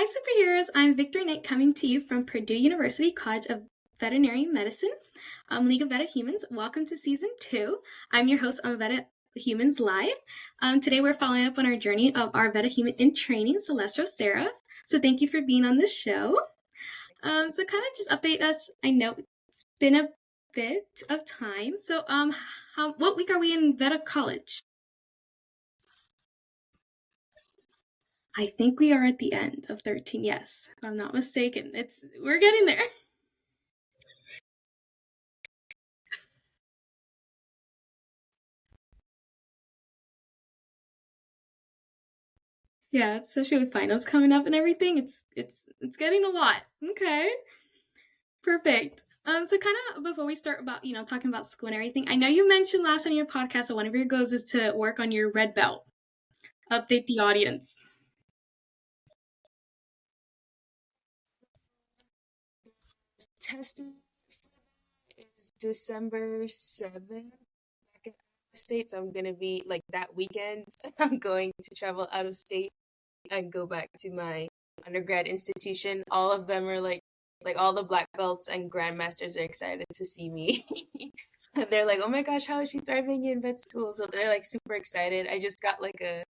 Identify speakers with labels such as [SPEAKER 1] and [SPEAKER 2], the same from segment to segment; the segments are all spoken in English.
[SPEAKER 1] superheroes. I'm Victory Knight coming to you from Purdue University College of Veterinary Medicine, League of VetaHumanz. Welcome to Season 2. I'm your host on VetaHumanz Live. Today we're following up on our journey of our VetaHuman in training, Celestial Seraph. So thank you for being on the show. So kind of just update us. I know it's been a bit of time. So what week are we in Veta College? I think we are at the end of 13, yes, if I'm not mistaken. We're getting there. Yeah, especially with finals coming up and everything, it's getting a lot. Okay. Perfect. So kind of before we start about, talking about school and everything, I know you mentioned last on your podcast that one of your goals is to work on your red belt. Update the audience.
[SPEAKER 2] Testing is December 7th back in out of state. So I'm gonna be like that weekend. I'm going to travel out of state and go back to my undergrad institution. All of them are like all the black belts and grandmasters are excited to see me. They're like, "Oh my gosh, how is she thriving in vet school?" So they're like super excited. I just got like a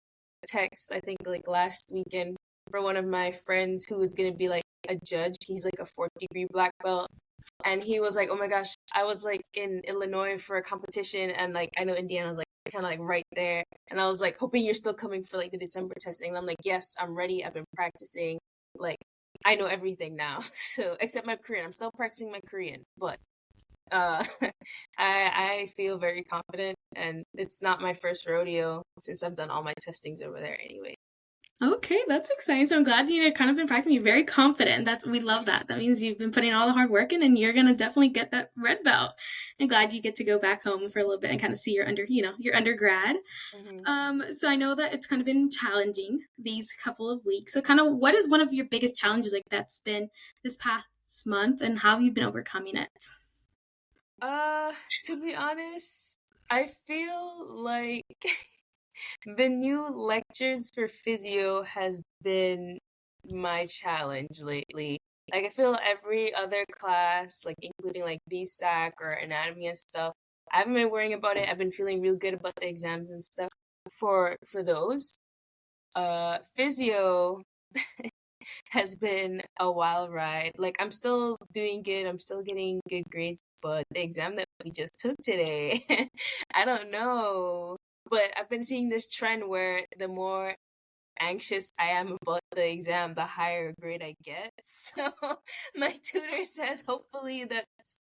[SPEAKER 2] text, I think like last weekend, for one of my friends who was gonna be like a judge. He's like a fourth degree black belt. And he was like, "Oh my gosh, I was like in Illinois for a competition, and like I know Indiana was like kind of like right there." And I was like, hoping you're still coming for like the December testing. And I'm like, "Yes, I'm ready. I've been practicing. Like, I know everything now." So, except my Korean, I'm still practicing my Korean, but I feel very confident, and it's not my first rodeo since I've done all my testings over there anyway.
[SPEAKER 1] Okay, that's exciting. So I'm glad you've kind of been practicing. You're very confident. We love that. That means you've been putting all the hard work in, and you're gonna definitely get that red belt. I'm glad you get to go back home for a little bit and kind of see your undergrad. So I know that it's kind of been challenging these couple of weeks. So kind of what is one of your biggest challenges like that's been this past month, and how have you been overcoming it?
[SPEAKER 2] To be honest, I feel like the new lectures for physio has been my challenge lately. Like I feel every other class, like including like BSAC or anatomy and stuff, I haven't been worrying about it. I've been feeling real good about the exams and stuff for those. Physio has been a wild ride. Like I'm still doing good. I'm still getting good grades, but the exam that we just took today, I don't know. But I've been seeing this trend where the more anxious I am about the exam, the higher grade I get. So my tutor says hopefully that's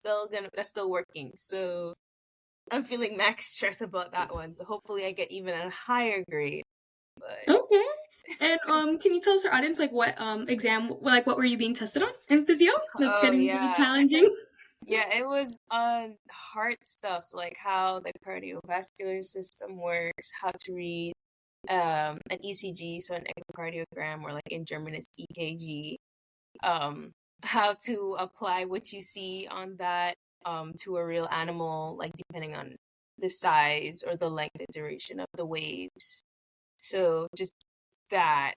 [SPEAKER 2] still working. So I'm feeling max stress about that one. So hopefully I get even a higher grade. But
[SPEAKER 1] Okay. And can you tell us our audience like what exam, like what were you being tested on in physio that's
[SPEAKER 2] oh
[SPEAKER 1] getting really
[SPEAKER 2] yeah.
[SPEAKER 1] challenging?
[SPEAKER 2] Yeah, it was on heart stuff, so like how the cardiovascular system works, how to read an ECG, so an echocardiogram, or like in German it's EKG, how to apply what you see on that to a real animal, like depending on the size or the length and duration of the waves. So just that.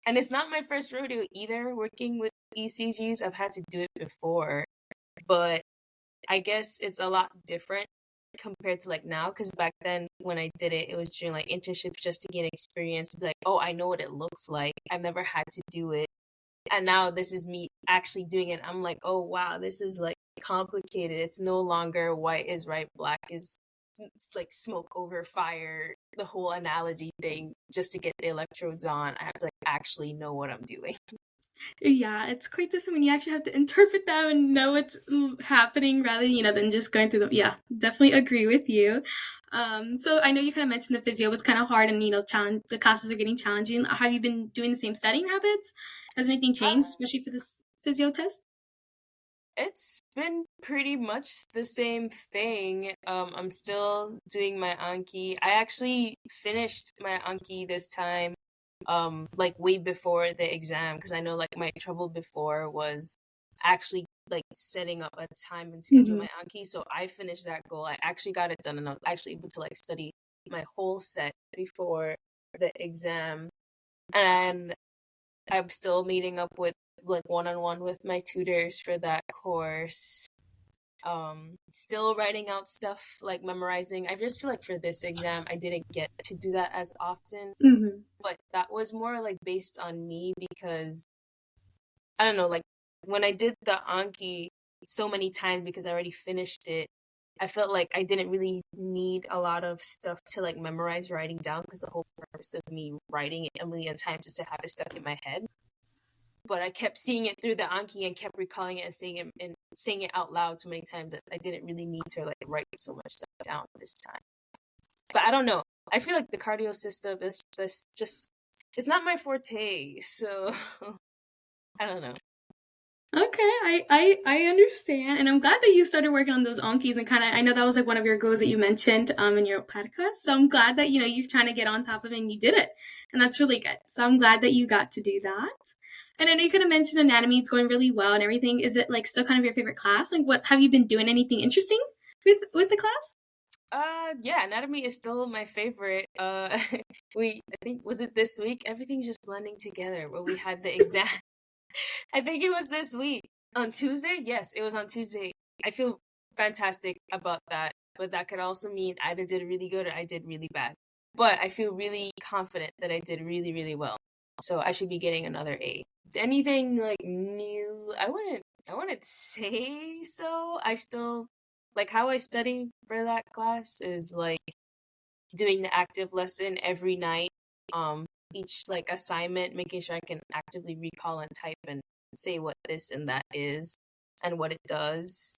[SPEAKER 2] And it's not my first rodeo either working with ECGs. I've had to do it before, but I guess it's a lot different compared to like now, because back then when I did it, it was during like internships just to gain experience, to be like, oh, I know what it looks like. I've never had to do it. And now this is me actually doing it. I'm like, oh wow, this is like complicated. It's no longer white is right, black is it's like smoke over fire, the whole analogy thing, just to get the electrodes on. I have to like actually know what I'm doing.
[SPEAKER 1] Yeah, it's quite different when you actually have to interpret them and know what's happening rather, than just going through them. Yeah, definitely agree with you. So I know you kind of mentioned the physio was kind of hard and, challenge the classes are getting challenging. Have you been doing the same studying habits? Has anything changed, especially for this physio test?
[SPEAKER 2] It's been pretty much the same thing. I'm still doing my Anki. I actually finished my Anki this time, like way before the exam, because I know like my trouble before was actually like setting up a time and schedule
[SPEAKER 1] Mm-hmm.
[SPEAKER 2] my Anki. So I finished that goal. I actually got it done, and I was actually able to like study my whole set before the exam. And I'm still meeting up with like one-on-one with my tutors for that course. Still writing out stuff, like memorizing. I just feel like for this exam, I didn't get to do that as often,
[SPEAKER 1] Mm-hmm.
[SPEAKER 2] but that was more like based on me because I don't know, like when I did the Anki so many times because I already finished it, I felt like I didn't really need a lot of stuff to like memorize writing down because the whole purpose of me writing it a million times is to have it stuck in my head. But I kept seeing it through the Anki and kept recalling it and saying it out loud so many times that I didn't really need to like write so much stuff down this time. But I don't know. I feel like the cardio system is just it's not my forte, so I don't know.
[SPEAKER 1] Okay, I understand, and I'm glad that you started working on those Ankis and kind of. I know that was like one of your goals that you mentioned in your podcast. So I'm glad that you're trying to get on top of it and you did it, and that's really good. So I'm glad that you got to do that. And I know you kind of mentioned anatomy; it's going really well and everything. Is it like still kind of your favorite class? Like, what have you been doing? Anything interesting with the class?
[SPEAKER 2] Yeah, anatomy is still my favorite. I think was it this week? Everything's just blending together where we had the exam. I think it was this week. On Tuesday? Yes, it was on Tuesday. I feel fantastic about that. But that could also mean I either did really good or I did really bad. But I feel really confident that I did really, really well. So I should be getting another A. Anything like new? I wouldn't say so. I still like how I study for that class is like doing the active lesson every night. Each like assignment, making sure I can actively recall and type and say what this and that is and what it does.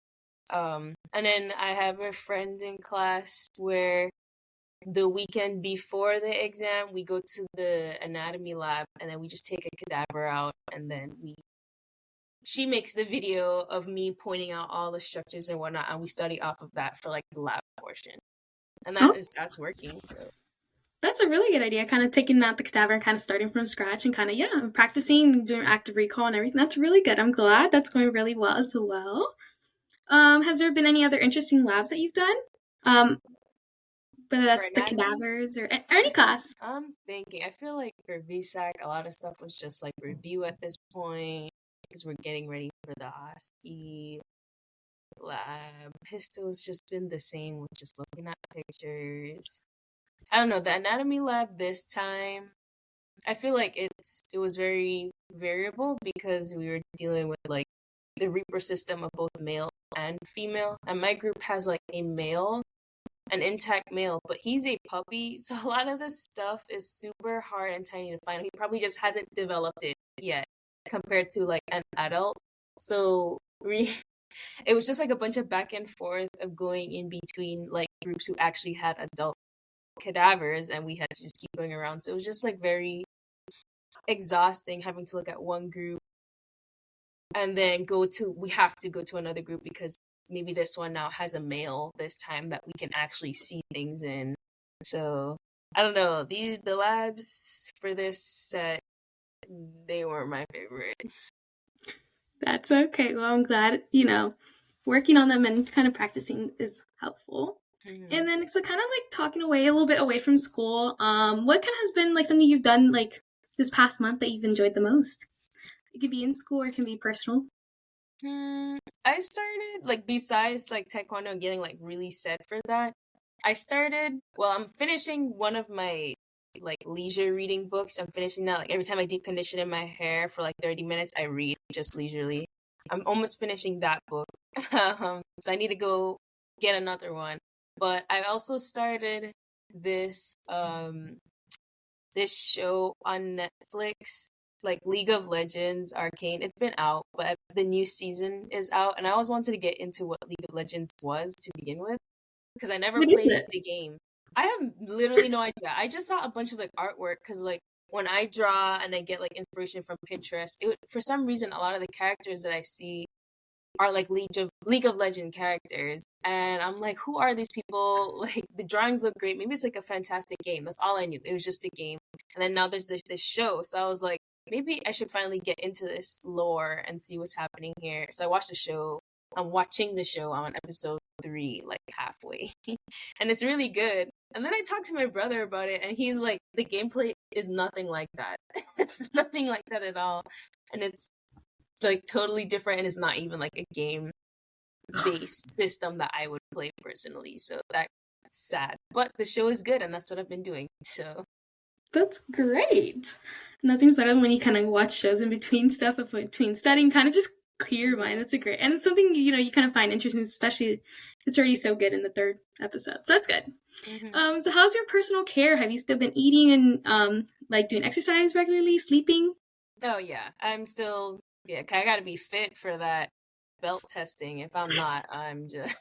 [SPEAKER 2] And then I have a friend in class where the weekend before the exam, we go to the anatomy lab and then we just take a cadaver out and then she makes the video of me pointing out all the structures and whatnot, and we study off of that for like the lab portion. And
[SPEAKER 1] Oh,
[SPEAKER 2] that's working. So.
[SPEAKER 1] that's a really good idea. Kind of taking out the cadaver and kind of starting from scratch and kind of practicing doing active recall and everything. That's really good. I'm glad that's going really well as well. Has there been any other interesting labs that you've done? Whether
[SPEAKER 2] For
[SPEAKER 1] that's the
[SPEAKER 2] anatomy,
[SPEAKER 1] cadavers or any class.
[SPEAKER 2] I'm thinking. I feel like for VSAC, a lot of stuff was just like review at this point because we're getting ready for the OSCE lab. Pistol's just been the same with just looking at pictures. I don't know. The anatomy lab this time, I feel like it was very variable because we were dealing with like the Reaper system of both male and female, and my group has like a male, an intact male, but he's a puppy, so a lot of the stuff is super hard and tiny to find. He probably just hasn't developed it yet compared to like an adult. So it was just like a bunch of back and forth of going in between like groups who actually had adult cadavers, and we had to just keep going around. So it was just like very exhausting having to look at one group and then we have to go to another group because maybe this one now has a male this time that we can actually see things in. So I don't know. The labs for this set, they weren't my favorite.
[SPEAKER 1] That's okay. Well, I'm glad, working on them and kind of practicing is helpful.
[SPEAKER 2] Mm-hmm.
[SPEAKER 1] And then, so kind of like talking away a little bit away from school, what kind of has been like something you've done like this past month that you've enjoyed the most? It could be in school or it can be personal.
[SPEAKER 2] I started, like, besides, like, Taekwondo and getting, like, really set for that, I'm finishing one of my, like, leisure reading books. I'm finishing that, like, every time I deep condition in my hair for, like, 30 minutes, I read just leisurely. I'm almost finishing that book. So I need to go get another one. But I also started this, this show on Netflix, like League of Legends Arcane. It's been out, but the new season is out, and I always wanted to get into what League of Legends was to begin with because I never
[SPEAKER 1] What is
[SPEAKER 2] played
[SPEAKER 1] it?
[SPEAKER 2] the game. I have literally no idea. I just saw a bunch of like artwork because like when I draw and I get like inspiration from Pinterest, for some reason a lot of the characters that I see are like League of Legend characters, and I'm like, who are these people? Like the drawings look great. Maybe it's like a fantastic game. That's all I knew. It was just a game, and then now there's this show. So I was like, maybe I should finally get into this lore and see what's happening here. So I watched the show. I'm watching the show on episode 3, like halfway, and it's really good. And then I talked to my brother about it, and he's like, the gameplay is nothing like that. It's nothing like that at all. And it's like totally different, and it's not even like a game based system that I would play personally. So that's sad. But the show is good, and that's what I've been doing. So
[SPEAKER 1] That's great. Nothing's better than when you kind of watch shows in between stuff, of between studying, kind of just clear your mind. That's a great, and it's something you kind of find interesting, especially it's already so good in the third episode. So that's good. So how's your personal care? Have you still been eating and like doing exercise regularly, sleeping?
[SPEAKER 2] oh yeah, I'm still I gotta be fit for that belt testing. If I'm not, I'm just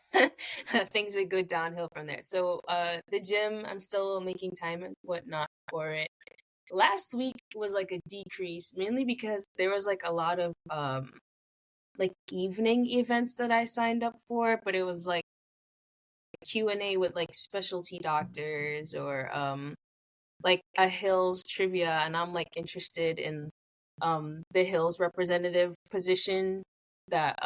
[SPEAKER 2] things that go downhill from there. So the gym, I'm still making time and whatnot for it. Last week was like a decrease, mainly because there was like a lot of like evening events that I signed up for, but it was like Q&A with like specialty doctors or like a Hills trivia, and I'm like interested in the Hills representative position that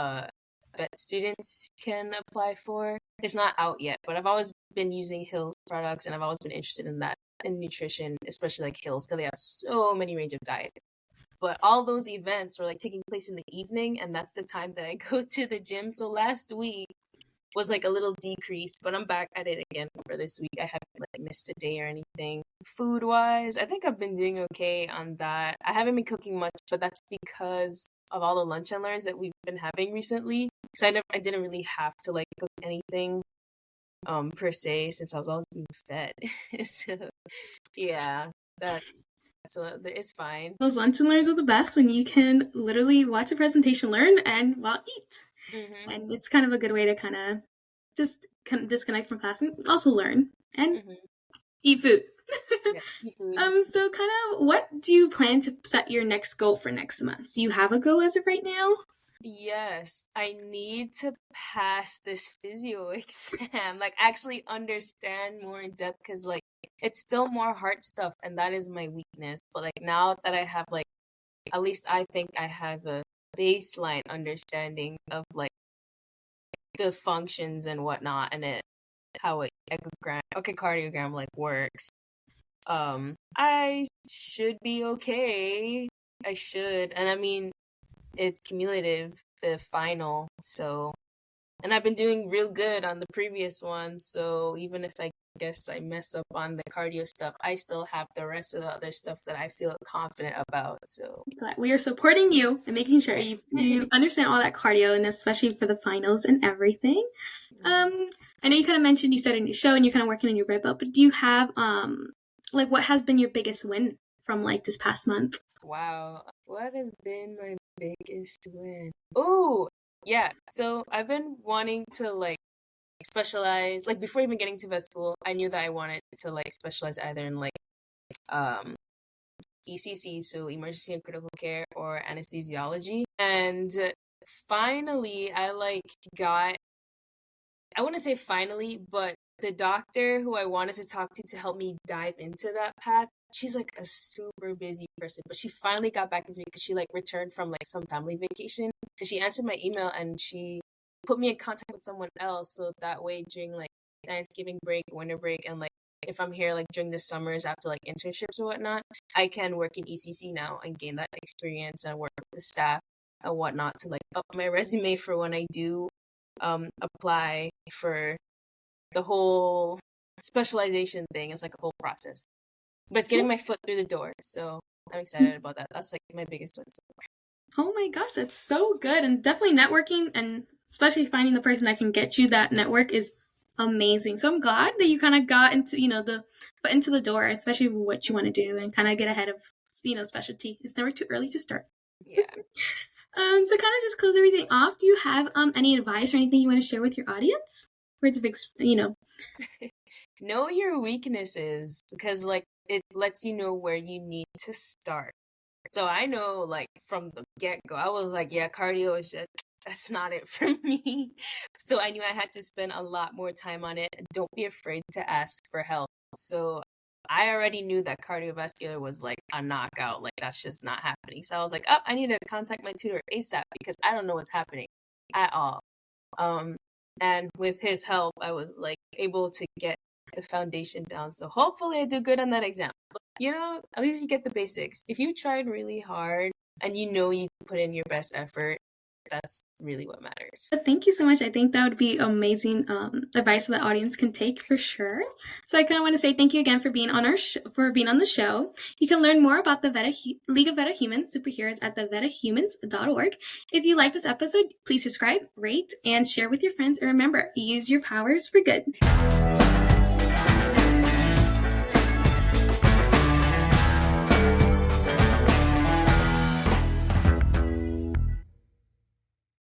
[SPEAKER 2] vet students can apply for. It's not out yet, but I've always been using Hills products, and I've always been interested in that, in nutrition, especially like Hills, because they have so many range of diets. But all those events were like taking place in the evening, and that's the time that I go to the gym. So last week was like a little decrease, but I'm back at it again for this week. I haven't like missed a day or anything. Food wise, I think I've been doing okay on that. I haven't been cooking much, but that's because of all the lunch and learns that we've been having recently. So I didn't really have to like cook anything per se, since I was always being fed. So yeah, that so it's fine.
[SPEAKER 1] Those lunch and learns are the best when you can literally watch a presentation, learn, and while eat.
[SPEAKER 2] Mm-hmm.
[SPEAKER 1] And it's kind of a good way to kind of just disconnect from class and also learn and
[SPEAKER 2] Mm-hmm.
[SPEAKER 1] eat food.
[SPEAKER 2] Yeah, seafood.
[SPEAKER 1] So kind of what do you plan to set your next goal for next month? Do you have a goal as of right now?
[SPEAKER 2] Yes, I need to pass this physio exam, like actually understand more in depth, because like it's still more heart stuff, and that is my weakness. But like now that I have like, at least I think I have a baseline understanding of like the functions and whatnot, and how a echocardiogram like works. I should be okay. I should, and I mean, it's cumulative, the final, so, and I've been doing real good on the previous one, so even if I guess I mess up on the cardio stuff, I still have the rest of the other stuff that I feel confident about, so.
[SPEAKER 1] Glad we are supporting you and making sure you understand all that cardio, and especially for the finals and everything. I know you kind of mentioned you started a new show and you're kind of working on your red belt, but do you have like what has been your biggest win from like this past month?
[SPEAKER 2] Wow, what has been my biggest win? Oh, yeah. So I've been wanting to like specialize. Like before even getting to vet school, I knew that I wanted to like specialize either in like um ECC, so emergency and critical care, or anesthesiology. And finally, I like got. I wouldn't say finally, but the doctor who I wanted to talk to help me dive into that path, she's like a super busy person, but she finally got back to me because she like returned from like some family vacation, and she answered my email, and she put me in contact with someone else, so that way during like Thanksgiving break, winter break, and like if I'm here like during the summers after like internships or whatnot, I can work in ECC now and gain that experience and work with the staff and whatnot to like up my resume for when I do apply for the whole specialization thing. It's like a whole process, but it's getting my foot through the door, so I'm excited about that. That's like my biggest win so far.
[SPEAKER 1] Oh my gosh, that's so good. And definitely networking, and especially finding the person that can get you that network is amazing. So I'm glad that you kind of got into, the foot into the door, especially what you want to do and kind of get ahead of, specialty. It's never too early to start.
[SPEAKER 2] Yeah.
[SPEAKER 1] So kind of just close everything off. Do you have any advice or anything you want to share with your audience? Words of,
[SPEAKER 2] Know your weaknesses, because like it lets you know where you need to start. So I know like from the get-go, I was like, yeah, cardio is just, that's not it for me. So I knew I had to spend a lot more time on it. Don't be afraid to ask for help. So I already knew that cardiovascular was like a knockout. Like that's just not happening. So I was like, oh, I need to contact my tutor ASAP because I don't know what's happening at all. And with his help, I was like able to get the foundation down. So hopefully I do good on that exam. But at least you get the basics. If you tried really hard and you put in your best effort, that's really what matters.
[SPEAKER 1] But thank you so much. I think that would be amazing advice the audience can take for sure. So I kind of want to say thank you again for being on the show. You can learn more about the League of VetaHumanz superheroes at VetaHumanz.org. If you like this episode, please subscribe, rate, and share with your friends. And remember, use your powers for good.